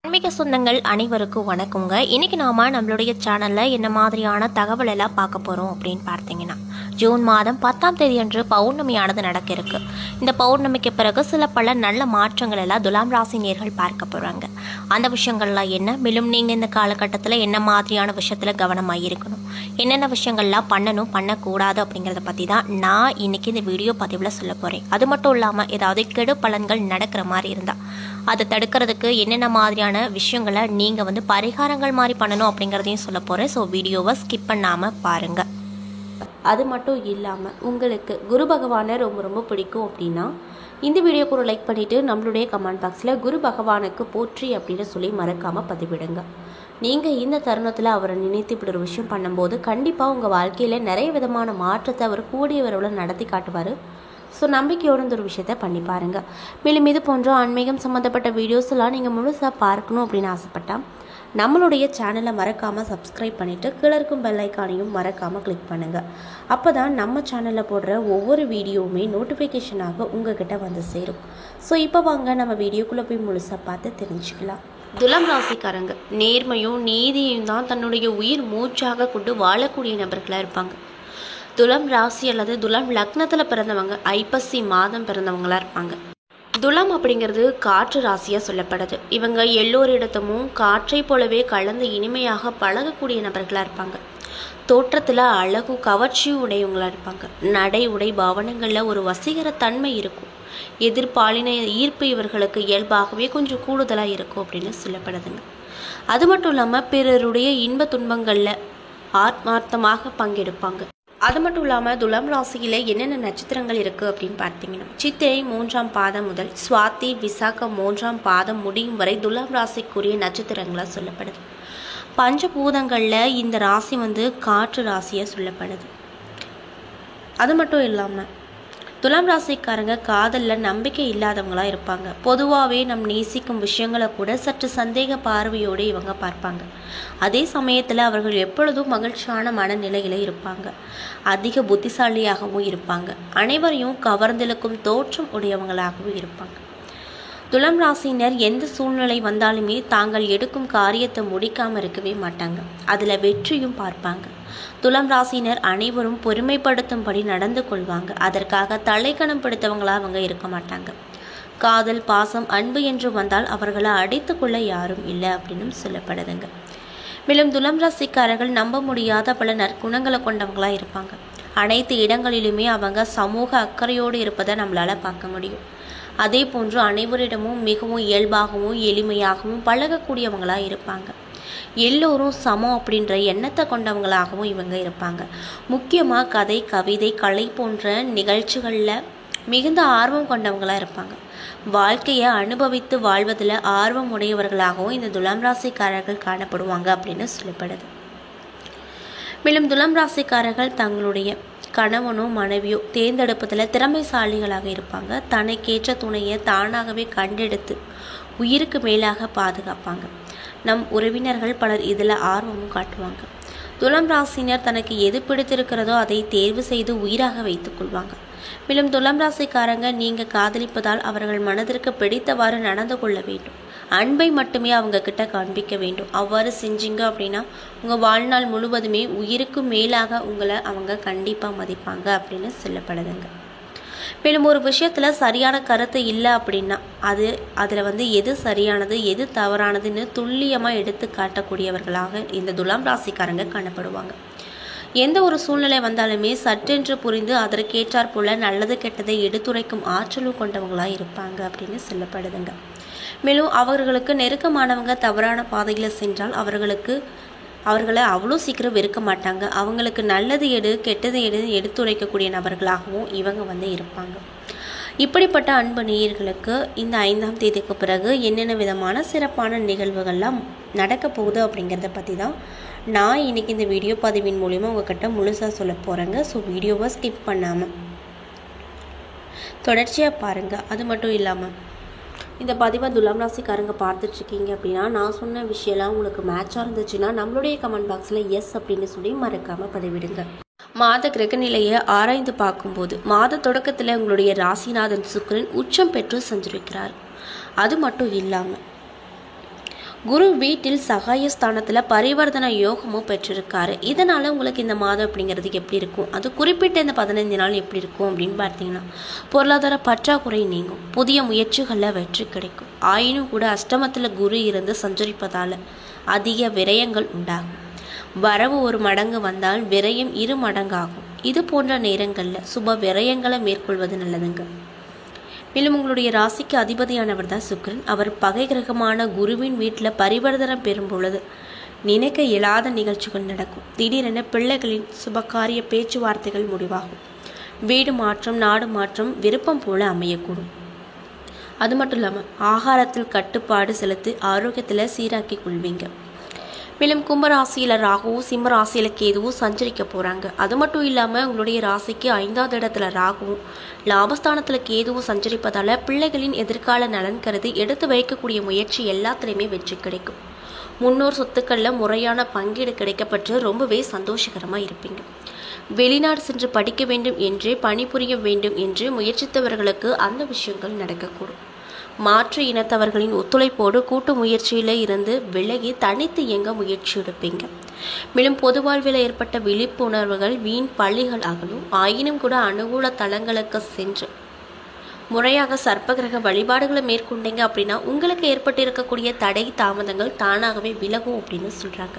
ஆன்மீக சொந்தங்கள் அனைவருக்கும் வணக்கங்க. இன்னைக்கு நாம நம்மளுடைய சேனல்ல என்ன மாதிரியான தகவல் எல்லாம் பார்க்க போறோம் அப்படின்னு பார்த்தீங்கன்னா, ஜூன் மாதம் 10ஆம் தேதி அன்று பௌர்ணமியானது நடக்க இருக்கு. இந்த பௌர்ணமிக்கு பிறகு சில பல நல்ல மாற்றங்கள் எல்லாம் துலாம் ராசி நேர்கள் பார்க்க போறாங்க. அந்த விஷயங்கள்லாம் என்ன, மேலும் நீங்க இந்த காலகட்டத்தில் என்ன மாதிரியான விஷயத்துல கவனமாக இருக்கணும், என்னென்ன விஷயங்கள்லாம் பண்ணணும் பண்ணக்கூடாது அப்படிங்கிறத பற்றி தான் நான் இன்னைக்கு இந்த வீடியோ பதிவில் சொல்ல போறேன். அது மட்டும் இல்லாமல் ஏதாவது கெடு பலன்கள் நடக்கிற மாதிரி இருந்தால் அதை தடுக்கிறதுக்கு என்னென்ன மாதிரியான விஷயங்களை நீங்கள் பரிகாரங்கள் மாதிரி பண்ணணும் அப்படிங்கிறதையும் சொல்ல போகிறேன். ஸோ வீடியோவை ஸ்கிப் பண்ணாமல் பாருங்கள். அது மட்டும் இல்லாமல் உங்களுக்கு குரு பகவானை ரொம்ப ரொம்ப பிடிக்கும் அப்படின்னா இந்த வீடியோக்கு ஒரு லைக் பண்ணிவிட்டு நம்மளுடைய கமெண்ட் பாக்ஸில் குரு பகவானுக்கு போற்றி அப்படின்னு சொல்லி மறக்காமல் பதிவிடுங்க. நீங்கள் இந்த தருணத்தில் அவரை நினைத்து இப்படி ஒரு விஷயம் பண்ணும்போது கண்டிப்பாக உங்கள் வாழ்க்கையில் நிறைய விதமான மாற்றத்தை அவர் கூடிய விரைவில் நடத்தி காட்டுவார். ஸோ நம்பிக்கையோடு இந்த ஒரு விஷயத்த பண்ணி பாருங்கள். மேலும் இது போன்ற ஆன்மீகம் சம்மந்தப்பட்ட வீடியோஸ் எல்லாம் நீங்கள் முழுசாக பார்க்கணும் அப்படின்னு ஆசைப்பட்டால் நம்மளுடைய சேனலை மறக்காமல் சப்ஸ்கிரைப் பண்ணிவிட்டு கீழே இருக்கும் பெல் ஐக்கானையும் மறக்காமல் கிளிக் பண்ணுங்கள். அப்போ தான் நம்ம சேனலில் போடுற ஒவ்வொரு வீடியோவுமே நோட்டிஃபிகேஷனாக உங்ககிட்ட வந்து சேரும். ஸோ இப்போ வாங்க நம்ம வீடியோக்குள்ளே போய் முழுசாக பார்த்து தெரிஞ்சுக்கலாம். துலாம் ராசிக்காரங்க நேர்மையும் நீதியும் தான் தன்னுடைய உயிர் மூச்சாக கொண்டு வாழக்கூடிய நபர்களாக இருப்பாங்க. துலாம் ராசி அல்லது துலாம் லக்னத்தில் பிறந்தவங்க ஐப்பசி மாதம் பிறந்தவங்களா இருப்பாங்க. துலாம் அப்படிங்கிறது காற்று ராசியாக சொல்லப்படுது. இவங்க எல்லோரிடத்தமும் காற்றை போலவே கலந்து இனிமையாக பழகக்கூடிய நபர்களாக இருப்பாங்க. தோற்றத்தில் அழகும் கவர்ச்சியும் உடையவங்களாக இருப்பாங்க. நடை உடை பாவனங்களில் ஒரு வசீகர தன்மை இருக்கும். எதிர்பாலின ஈர்ப்பு இவர்களுக்கு இயல்பாகவே கொஞ்சம் கூடுதலாக இருக்கும் அப்படின்னு சொல்லப்படுதுங்க. அது மட்டும் இல்லாமல் பிறருடைய இன்ப துன்பங்களில் ஆத்மார்த்தமாக பங்கெடுப்பாங்க. அது மட்டும் இல்லாமல் துலாம் ராசியில் என்னென்ன நட்சத்திரங்கள் இருக்குது அப்படின்னு பார்த்தீங்கன்னா, சித்திரை 3ஆம் பாதம் முதல் சுவாதி விசாகம் 3ஆம் பாதம் முடியும் வரை துலாம் ராசிக்குரிய நட்சத்திரங்களாக சொல்லப்படுது. பஞ்சபூதங்களில் இந்த ராசி காற்று ராசியாக சொல்லப்படுது. அது மட்டும் இல்லாமல் துலாம் ராசிக்காரங்க காதலில் நம்பிக்கை இல்லாதவங்களாக இருப்பாங்க. பொதுவாகவே நம் நேசிக்கும் விஷயங்களை கூட சற்று சந்தேக பார்வையோடு இவங்க பார்ப்பாங்க. அதே சமயத்தில் அவர்கள் எப்பொழுதும் மகிழ்ச்சியான மனநிலையில் இருப்பாங்க. அதிக புத்திசாலியாகவும் இருப்பாங்க. அனைவரையும் கவர்ந்தெழுக்கும் தோற்றம் உடையவங்களாகவும் இருப்பாங்க. துலாம் ராசியினர் எந்த சூழ்நிலை வந்தாலுமே தாங்கள் எடுக்கும் காரியத்தை முடிக்காமல் இருக்கவே மாட்டாங்க. அதில் வெற்றியும் பார்ப்பாங்க. துலாம் ராசியினர் அனைவரும் பொறுமைப்படுத்தும்படி நடந்து கொள்வாங்க. அதற்காக தலைக்கணம் பிடித்தவங்களாக அவங்க இருக்க மாட்டாங்க. காதல் பாசம் அன்பு என்று வந்தால் அவர்களை அடித்து கொள்ள யாரும் இல்லை அப்படின்னு சொல்லப்படுதுங்க. மேலும் துலாம் ராசிக்காரர்கள் நம்ப முடியாத பல நற்குணங்களை கொண்டவங்களாக இருப்பாங்க. அனைத்து இடங்களிலுமே அவங்க சமூக அக்கறையோடு இருப்பதை நம்மளால் பார்க்க முடியும். அதே போன்று அனைவரிடமும் மிகவும் இயல்பாகவும் எளிமையாகவும் பழகக்கூடியவங்களாக இருப்பாங்க. எல்லோரும் சமம் அப்படின்ற எண்ணத்தை கொண்டவங்களாகவும் இவங்க இருப்பாங்க. முக்கியமாக கதை கவிதை கலை போன்ற நிகழ்ச்சிகளில் மிகுந்த ஆர்வம் கொண்டவங்களாக இருப்பாங்க. வாழ்க்கையை அனுபவித்து வாழ்வதில் ஆர்வம் உடையவர்களாகவும் இந்த துலாம் ராசிக்காரர்கள் காணப்படுவாங்க அப்படின்னு சொல்லப்படுது. மேலும் துலாம் ராசிக்காரர்கள் தங்களுடைய கணவனோ மனைவியோ தேர்ந்தெடுப்பதில் திறமைசாலிகளாக இருப்பாங்க. தனக்கேற்ற துணையை தானாகவே கண்டெடுத்து உயிருக்கு மேலாக பாதுகாப்பாங்க. நம் உறவினர்கள் பலர் இதில் ஆர்வமும் காட்டுவாங்க. துலாம் ராசினர் தனக்கு எது பிடித்திருக்கிறதோ அதை தேர்வு செய்து உயிராக வைத்துக் கொள்வாங்க. மேலும் துலாம் ராசிக்காரங்க நீங்கள் காதலிப்பதால் அவர்கள் மனதிற்கு பிடித்தவாறு நடந்து கொள்ள வேண்டும். அன்பை மட்டுமே அவங்க கிட்ட காண்பிக்க வேண்டும். அவ்வாறு செஞ்சீங்க அப்படின்னா உங்கள் வாழ்நாள் முழுவதுமே உயிருக்கு மேலாக உங்களை அவங்க கண்டிப்பாக மதிப்பாங்க அப்படின்னு சொல்லப்படுதுங்க. மேலும் ஒரு விஷயத்தில் சரியான கருத்து இல்லை அப்படின்னா அதில் எது சரியானது எது தவறானதுன்னு துல்லியமாக எடுத்து காட்டக்கூடியவர்களாக இந்த துலாம் ராசிக்காரங்க காணப்படுவாங்க. எந்த ஒரு சூழ்நிலை வந்தாலுமே சற்றென்று புரிந்து அதற்கேற்றாற் போல நல்லது கெட்டதை எடுத்துரைக்கும் ஆற்றலும் கொண்டவங்களாக இருப்பாங்க அப்படின்னு சொல்லப்படுதுங்க. மேலும் அவர்களுக்கு நெருக்கமானவங்க தவறான பாதையில் சென்றால் அவர்களை அவ்வளோ சீக்கிரம் வெறுக்க மாட்டாங்க. அவங்களுக்கு நல்லது எடு கெட்டது எடுத்துரைக்கக்கூடிய நபர்களாகவும் இவங்க இருப்பாங்க. இப்படிப்பட்ட அன்பு நேயர்களுக்கு இந்த 5ஆம் தேதிக்கு பிறகு என்னென்ன விதமான சிறப்பான நிகழ்வுகள்லாம் நடக்க போகுது அப்படிங்கிறத பற்றி தான் நான் இன்றைக்கி இந்த வீடியோ பதிவின் மூலிமா உங்கள்கிட்ட முழுசாக சொல்ல போகிறேங்க. ஸோ வீடியோவை ஸ்கிப் பண்ணாமல் தொடர்ச்சியாக பாருங்கள். அது மட்டும் இல்லாமல் இந்த பதிவை துலாம் ராசிக்காரங்க பார்த்துட்ருக்கீங்க அப்படின்னா நான் சொன்ன விஷயம்லாம் உங்களுக்கு மேட்சாக இருந்துச்சுன்னா நம்மளுடைய கமெண்ட் பாக்ஸில் எஸ் அப்படின்னு சொல்லி மறக்காமல் பதிவிடுங்க. மாத கிரக நிலையை ஆராய்ந்து பார்க்கும்போது மாத தொடக்கத்தில் உங்களுடைய ராசிநாதன் சுக்கிரன் உச்சம் பெற்று சஞ்சரிக்கிறார். அது மட்டும் இல்லாமல் குரு வீட்டில் சகாயஸ்தானத்தில் பரிவர்த்தனை யோகமும் பெற்றிருக்காரு. இதனால் உங்களுக்கு இந்த மாதம் அப்படிங்கிறது எப்படி இருக்கும், அது குறிப்பிட்ட இந்த 15 நாள் எப்படி இருக்கும் அப்படின்னு பார்த்தீங்கன்னா, பொருளாதார பற்றாக்குறை நீங்கும், புதிய முயற்சிகளில் வெற்றி கிடைக்கும். ஆயினும் கூட அஷ்டமத்தில் குரு இருந்து சஞ்சரிப்பதால் அதிக விரயங்கள் உண்டாகும். வரவு 1 மடங்கு வந்தால் விரயம் 2 மடங்காகும். இது போன்ற நேரங்களில் சுப விரயங்களை மேற்கொள்வது நல்லதுங்க. மேலும் உங்களுடைய ராசிக்கு அதிபதியானவர் தான் சுக்கிரன். அவர் பகை கிரகமான குருவின் வீட்டில் பரிவர்த்தனம் பெறும் பொழுது நினைக்க இயலாத நிகழ்ச்சிகள் நடக்கும். திடீரென பிள்ளைகளின் சுபகாரிய பேச்சுவார்த்தைகள் முடிவாகும். வீடு மாற்றம், நாடு மாற்றம் விருப்பம் போல அமையக்கூடும். அது மட்டும் இல்லாமல் ஆகாரத்தில் கட்டுப்பாடு செலுத்தி ஆரோக்கியத்தில் சீராக்கி கொள்வீங்க. மேலும் கும்பராசியில் ராகுவும் சிம்ம ராசியில் கேதுவும் சஞ்சரிக்க போகிறாங்க. அது மட்டும் இல்லாமல் உங்களுடைய ராசிக்கு 5வது இடத்துல ராகுவும் லாபஸ்தானத்தில் கேதுவும் சஞ்சரிப்பதால் பிள்ளைகளின் எதிர்கால நலன் கருதி எடுத்து வைக்கக்கூடிய முயற்சி எல்லாத்துலேயுமே வெற்றி கிடைக்கும். முன்னோர் சொத்துக்களில் முறையான பங்கீடு கிடைக்கப்பட்டு ரொம்பவே சந்தோஷகரமாக இருப்பீங்க. வெளிநாடு சென்று படிக்க வேண்டும் என்றே பணிபுரிய வேண்டும் என்று முயற்சித்தவர்களுக்கு அந்த விஷயங்கள் நடக்கக்கூடும். மாற்று இனத்தவர்களின் ஒத்துழைப்போடு கூட்டு முயற்சியில் இருந்து விலகி தனித்து இயங்க முயற்சி எடுப்பீங்க. மேலும் பொது வாழ்வில் ஏற்பட்ட விழிப்புணர்வுகள் வீண் பள்ளிகள் ஆகலும். ஆயினும் கூட அனுகூல தலங்களுக்கு சென்று முறையாக சர்ப்பகிரக வழிபாடுகளை மேற்கொண்டீங்க அப்படின்னா உங்களுக்கு ஏற்பட்டு இருக்கக்கூடிய தடை தாமதங்கள் தானாகவே விலகும் அப்படின்னு சொல்கிறாங்க.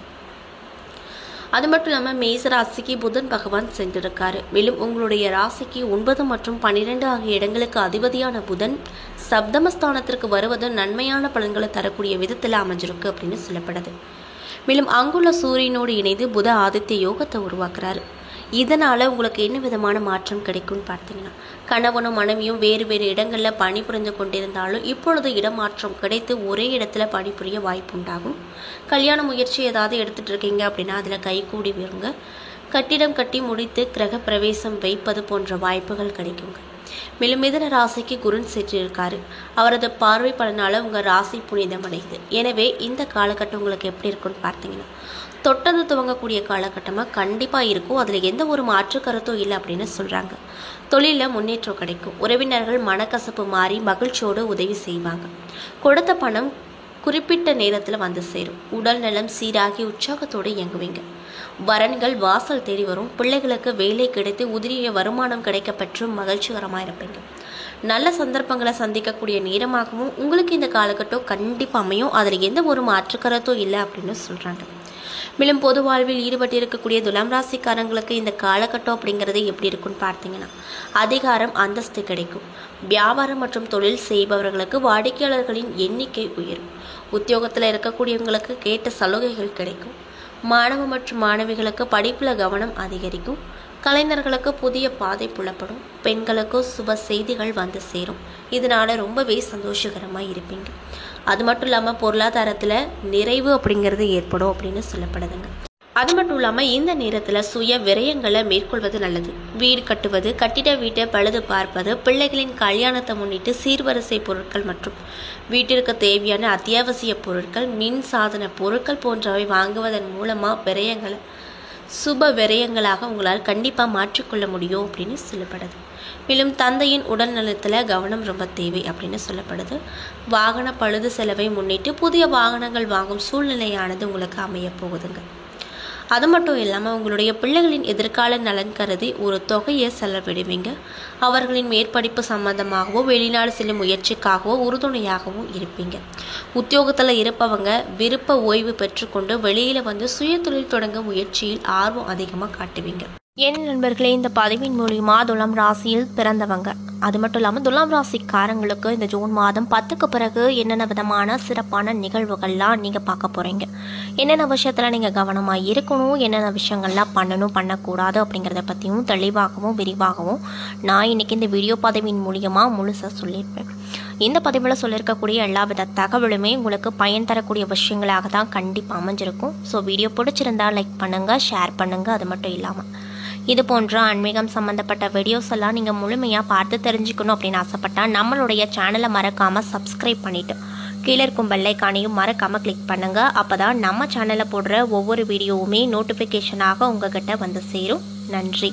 அது மட்டும் இல்லாமல் மேச ராசிக்கு புதன் பகவான் சென்றிருக்காரு. மேலும் உங்களுடைய ராசிக்கு 9 மற்றும் 12 ஆகிய இடங்களுக்கு அதிபதியான புதன் சப்தமஸ்தானத்திற்கு வருவது நன்மையான பலன்களை தரக்கூடிய விதத்தில் அமைஞ்சிருக்கு அப்படின்னு சொல்லப்படுது. மேலும் அங்குள்ள சூரியனோடு இணைந்து புத ஆதித்ய யோகத்தை உருவாக்குறாரு. இதனால் உங்களுக்கு என்ன விதமான மாற்றம் கிடைக்கும்னு பார்த்தீங்கன்னா, கணவனும் மனைவியும் வேறு வேறு இடங்களில் பணிபுரிந்து கொண்டிருந்தாலும் இப்பொழுது இடமாற்றம் கிடைத்து ஒரே இடத்துல பணிபுரிய வாய்ப்பு உண்டாகும். கல்யாண முயற்சி ஏதாவது எடுத்துகிட்டு இருக்கீங்க அப்படின்னா அதில் கைகூடி வருங்க. கட்டிடம் கட்டி முடித்து கிரக பிரவேசம் வைப்பது போன்ற வாய்ப்புகள் கிடைக்குங்க. மேலும் மிதுன ராசிக்கு குருன் சென்றிருக்காரு. அவரது பார்வை பலனால உங்கள் ராசி புனிதம் அடையுது. எனவே இந்த காலகட்டம் உங்களுக்கு எப்படி இருக்குன்னு பார்த்தீங்கன்னா, தொட்டது துவங்கக்கூடிய காலகட்டமாக கண்டிப்பாக இருக்கும். அதில் எந்த ஒரு மாற்று கருத்தும் இல்லை அப்படின்னு சொல்கிறாங்க. தொழிலில் முன்னேற்றம் கிடைக்கும். உறவினர்கள் மனக்கசப்பு மாறி மகிழ்ச்சியோடு உதவி செய்வாங்க. கொடுத்த பணம் குறிப்பிட்ட நேரத்தில் வந்து சேரும். உடல் நலம் சீராகி உற்சாகத்தோடு இயங்குவீங்க. வரன்கள் வாசல் தேடி வரும். பிள்ளைகளுக்கு வேலை கிடைத்து உதிரிய வருமானம் கிடைக்கப்பெற்று மகிழ்ச்சிகரமாக இருப்பீங்க. நல்ல சந்தர்ப்பங்களை சந்திக்கக்கூடிய நேரமாகவும் உங்களுக்கு இந்த காலகட்டம் கண்டிப்பாக அமையும். அதில் எந்த ஒரு மாற்று கருத்தும் இல்லை அப்படின்னு சொல்கிறாங்க. மேலும் பொது வாழ்வில் ஈடுபட்டு இருக்கக்கூடிய துலாம் ராசிக்காரங்களுக்கு இந்த காலகட்டம் அப்படிங்கிறது எப்படி இருக்குன்னு பார்த்தீங்கன்னா, அதிகாரம் அந்தஸ்து கிடைக்கும். வியாபாரம் மற்றும் தொழில் செய்பவர்களுக்கு வாடிக்கையாளர்களின் எண்ணிக்கை உயரும். உத்தியோகத்தில் இருக்கக்கூடியவங்களுக்கு கேட்ட சலுகைகள் கிடைக்கும். மாணவ மற்றும் மாணவிகளுக்கு படிப்பில் கவனம் அதிகரிக்கும். கலைஞர்களுக்கு புதிய பாதை புலப்படும். பெண்களுக்கு சுப செய்திகள் வந்து சேரும். இதனால ரொம்பவே சந்தோஷகரமாக இருப்பீங்க. அது மட்டும் இல்லாமல் பொருளாதாரத்தில் நிறைவு அப்படிங்கிறது ஏற்படும் அப்படின்னு சொல்லப்படுதுங்க. அது மட்டும் இல்லாமல் இந்த நேரத்தில் சுய விரயங்களை மேற்கொள்வது நல்லது. வீடு கட்டுவது, கட்டிட வீட்டை பழுது பார்ப்பது, பிள்ளைகளின் கல்யாணத்தை முன்னிட்டு சீர்வரிசை பொருட்கள் மற்றும் வீட்டிற்கு தேவையான அத்தியாவசிய பொருட்கள், மின் சாதன பொருட்கள் போன்றவை வாங்குவதன் மூலமாக விரயங்களை சுப விரயங்களாக உங்களால் கண்டிப்பாக மாற்றிக்கொள்ள முடியும் அப்படின்னு சொல்லப்படுது. மேலும் தந்தையின் உடல் நலத்தில் கவனம் ரொம்ப தேவை அப்படின்னு சொல்லப்படுது. வாகன பழுது செலவை முன்னிட்டு புதிய வாகனங்கள் வாங்கும் சூழ்நிலையானது உங்களுக்கு அமைய போகுதுங்க. அது மட்டும் இல்லாமல் உங்களுடைய பிள்ளைகளின் எதிர்கால நலன் கருதி ஒரு தொகையை செலவிடுவீங்க. அவர்களின் மேற்படிப்பு சம்பந்தமாகவோ வெளிநாடு செல்லும் முயற்சிக்காகவோ உறுதுணையாகவும் இருப்பீங்க. உத்தியோகத்தில் இருப்பவங்க விருப்ப ஓய்வு பெற்றுக்கொண்டு வெளியில் வந்து சுய தொழில் தொடங்க முயற்சியில் ஆர்வம் அதிகமாக காட்டுவீங்க. என் நண்பர்களே, இந்த பதிவின் மூலிமா துலாம் ராசியில் பிறந்தவங்க, அது மட்டும் இல்லாமல் துலாம் ராசிக்காரங்களுக்கு இந்த ஜூன் மாதம் 10க்கு பிறகு என்னென்ன விதமான சிறப்பான நிகழ்வுகள்லாம் நீங்கள் பார்க்க போகிறீங்க, என்னென்ன விஷயத்தில் நீங்கள் கவனமாக இருக்கணும், என்னென்ன விஷயங்கள்லாம் பண்ணணும் பண்ணக்கூடாது அப்படிங்கிறத பற்றியும் தெளிவாகவும் விரிவாகவும் நான் இன்றைக்கி இந்த வீடியோ பதிவின் மூலியமாக முழுசாக சொல்லியிருப்பேன். இந்த பதிவில் சொல்லியிருக்கக்கூடிய எல்லா வித தகவலுமே உங்களுக்கு பயன் தரக்கூடிய விஷயங்களாக தான் கண்டிப்பாக அமைஞ்சிருக்கும். ஸோ வீடியோ பிடிச்சிருந்தால் லைக் பண்ணுங்கள், ஷேர் பண்ணுங்கள். அது மட்டும் இல்லாமல் இது போன்ற ஆன்மீகம் சம்மந்தப்பட்ட வீடியோஸ் எல்லாம் நீங்கள் முழுமையாக பார்த்து தெரிஞ்சுக்கணும் அப்படின்னு ஆசைப்பட்டால் நம்மளுடைய சேனலை மறக்காமல் சப்ஸ்கிரைப் பண்ணிவிட்டு கீழே இருக்கும் பெல் ஐகானையும் மறக்காமல் கிளிக் பண்ணுங்கள். அப்போ தான் நம்ம சேனலில் போடுற ஒவ்வொரு வீடியோவுமே நோட்டிஃபிகேஷனாக உங்ககிட்ட வந்து சேரும். நன்றி.